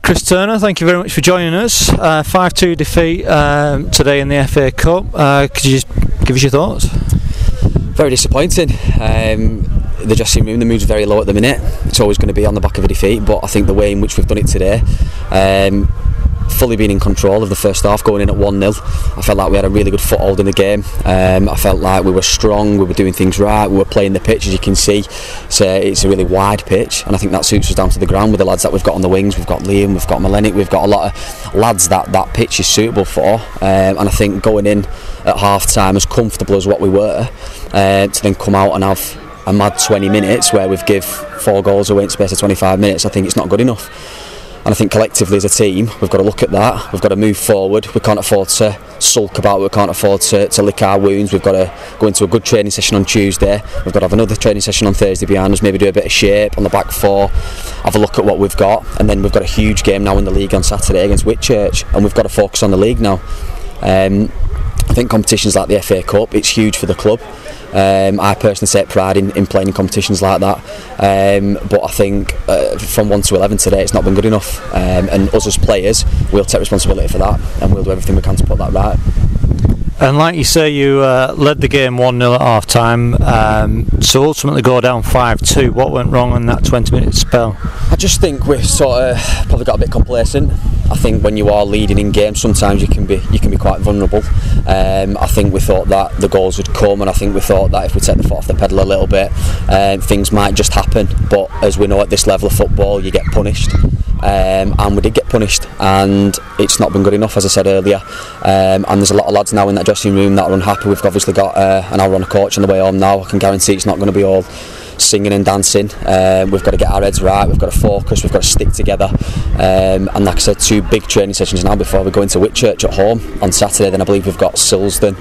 Chris Turner, thank you very much for joining us. 5-2 defeat today in the FA Cup. Could you just give us your thoughts? Very disappointing. The dressing room, the mood's very low at the minute. It's always going to be on the back of a defeat, but I think the way in which we've done it today, fully been in control of the first half, going in at 1-0. I felt like we had a really good foothold in the game. I felt like we were strong, we were doing things right, we were playing the pitch, as you can see. It's a really wide pitch, and I think that suits us down to the ground with the lads that we've got on the wings. We've got Liam, we've got Malenik, we've got a lot of lads that pitch is suitable for. And I think going in at half time as comfortable as what we were, to then come out and have a mad 20 minutes where we've give 4 goals away in space of 25 minutes, I think it's not good enough. And I think collectively as a team, we've got to look at that, we've got to move forward. We can't afford to sulk about it, we can't afford to lick our wounds. We've got to go into a good training session on Tuesday, we've got to have another training session on Thursday behind us, maybe do a bit of shape on the back four, have a look at what we've got, and then we've got a huge game now in the league on Saturday against Whitchurch, and we've got to focus on the league now. I think competitions like the FA Cup, it's huge for the club. I personally take pride in playing in competitions like that, but I think from 1 to 11 today it's not been good enough, and us as players, we'll take responsibility for that and we'll do everything we can to put that right. And like you say, you led the game 1-0 at half time, so ultimately go down 5-2. What went wrong in that 20-minute spell? I just think we've sort of probably got a bit complacent. I think when you are leading in games, sometimes you can be quite vulnerable. I think we thought that the goals would come, and I think we thought that if we take the foot off the pedal a little bit, things might just happen. But as we know, at this level of football, you get punished. And we did get punished, and it's not been good enough, as I said earlier. And there's a lot of lads now in that dressing room that are unhappy. We've obviously got an hour on a coach on the way home now. I can guarantee it's not going to be all singing and dancing. We've got to get our heads right, we've got to focus, we've got to stick together, and like I said, 2 big training sessions now before we go into Whitchurch at home on Saturday. Then I believe we've got Silsden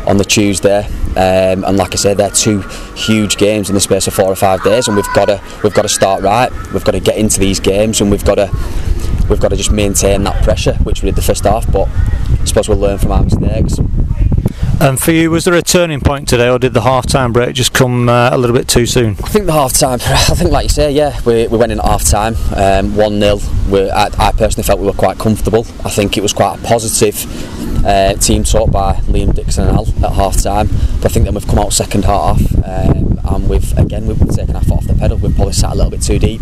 on the Tuesday, and like I said, they're 2 huge games in the space of 4 or 5 days, and we've got to start right. We've got to get into these games, and we've got to just maintain that pressure, which we did the first half, but I suppose we'll learn from our mistakes. And for you, was there a turning point today, or did the half-time break just come a little bit too soon? I think the half-time, I think like you say, yeah, we went in at half-time, 1-0. I personally felt we were quite comfortable. I think it was quite a positive team talk by Liam, Dixon and Al at half-time. But I think then we've come out second half, and we've taken our foot off the pedal. We've probably sat a little bit too deep,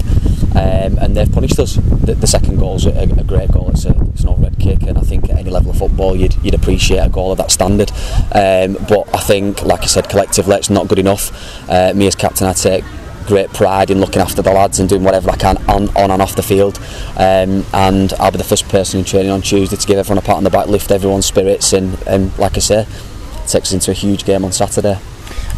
and they've punished us. The second goal's a great goal. It's an overhead kick, and I think at any level of football you'd appreciate a goal of that standard. But I think, like I said, collectively it's not good enough. Me as captain, I take great pride in looking after the lads and doing whatever I can on and off the field, and I'll be the first person in training on Tuesday to give everyone a pat on the back, lift everyone's spirits, and like I say, it takes us into a huge game on Saturday.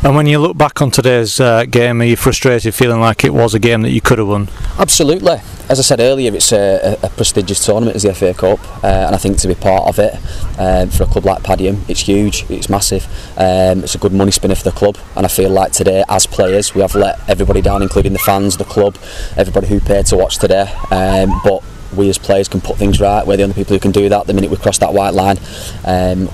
And when you look back on today's game, are you frustrated, feeling like it was a game that you could have won? Absolutely. As I said earlier, it's a prestigious tournament as the FA Cup, and I think to be part of it, for a club like Padiham, it's huge, it's massive. It's a good money spinner for the club, and I feel like today, as players, we have let everybody down, including the fans, the club, everybody who paid to watch today. But we as players can put things right. We're the only people who can do that. The minute we cross that white line,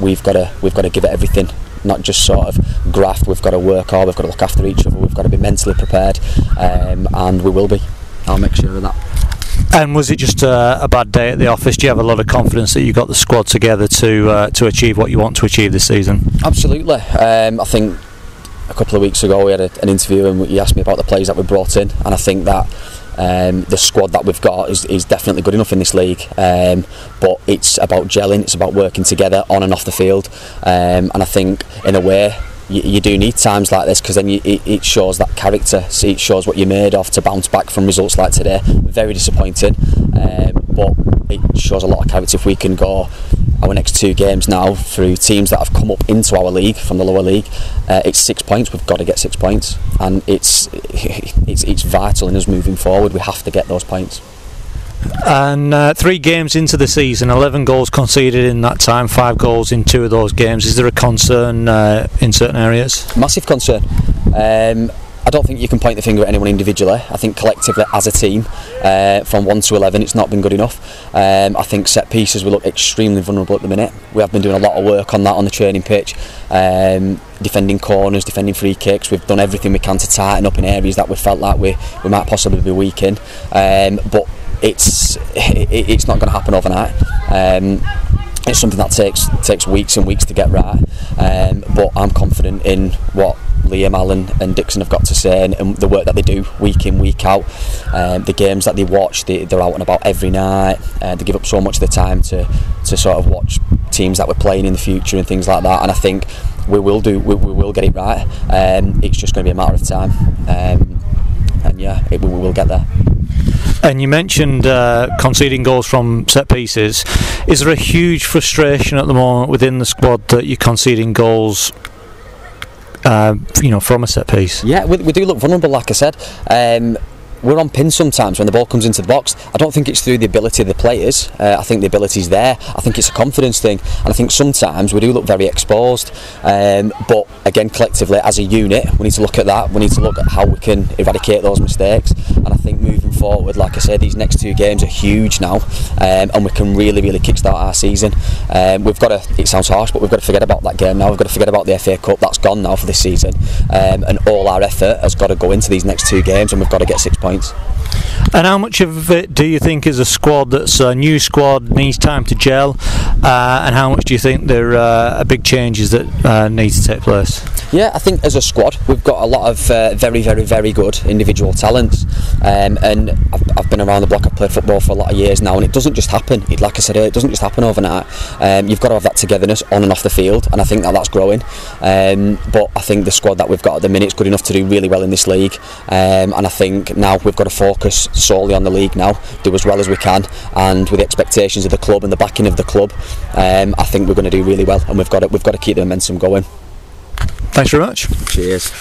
we've got to give it everything. Not just sort of graft. We've got to work hard, we've got to look after each other, we've got to be mentally prepared, and we will be. I'll make sure of that. And was it just a bad day at the office? Do you have a lot of confidence that you got the squad together to achieve what you want to achieve this season? Absolutely. I think a couple of weeks ago we had an interview, and you asked me about the players that we brought in, and I think that the squad that we've got is definitely good enough in this league, but it's about gelling, it's about working together on and off the field, and I think in a way you do need times like this, because then it shows that character, it shows what you're made of to bounce back from results like today. Very disappointing, but it shows a lot of character if we can go our next 2 games now through teams that have come up into our league from the lower league. It's 6 points. We've got to get 6 points, and it's vital in us moving forward. We have to get those points. And 3 games into the season, 11 goals conceded in that time, 5 goals in 2 of those games. Is there a concern in certain areas? Massive concern. I don't think you can point the finger at anyone individually. I think collectively as a team, from 1 to 11, it's not been good enough. I think set pieces, we look extremely vulnerable at the minute. We have been doing a lot of work on that on the training pitch, defending corners, defending free kicks. We've done everything we can to tighten up in areas that we felt like we might possibly be weak in. But it's not going to happen overnight. It's something that takes weeks and weeks to get right, but I'm confident in what Liam, Alan and Dixon have got to say, and the work that they do week in, week out, the games that they watch. They're out and about every night, they give up so much of their time to sort of watch teams that we're playing in the future and things like that, and I think we will get it right. It's just going to be a matter of time, and yeah, we will get there. And you mentioned conceding goals from set pieces. Is there a huge frustration at the moment within the squad that you're conceding goals, from a set piece? Yeah, we do look vulnerable, like I said. We're on pins sometimes when the ball comes into the box. I don't think it's through the ability of the players. I think the ability's there. I think it's a confidence thing, and I think sometimes we do look very exposed. But again, collectively as a unit, we need to look at that. We need to look at how we can eradicate those mistakes. And I think moving forward, like I said, these next 2 games are huge now, and we can really kickstart our season. We've got to. It sounds harsh, but we've got to forget about that game now. We've got to forget about the FA Cup. That's gone now for this season, and all our effort has got to go into these next 2 games, and we've got to get 6 points. And how much of it do you think is a squad that's a new squad, needs time to gel, and how much do you think there are big changes that need to take place? Yeah, I think as a squad we've got a lot of very good individual talents, and I've been around the block. I've played football for a lot of years now, and it doesn't just happen. Like I said, it doesn't just happen overnight. You've got to have that togetherness on and off the field, and I think that's growing. But I think the squad that we've got at the minute is good enough to do really well in this league, and I think now we've got to focus solely on the league now, do as well as we can, and with the expectations of the club and the backing of the club, I think we're going to do really well, and we've got to keep the momentum going. Thanks very much. Cheers.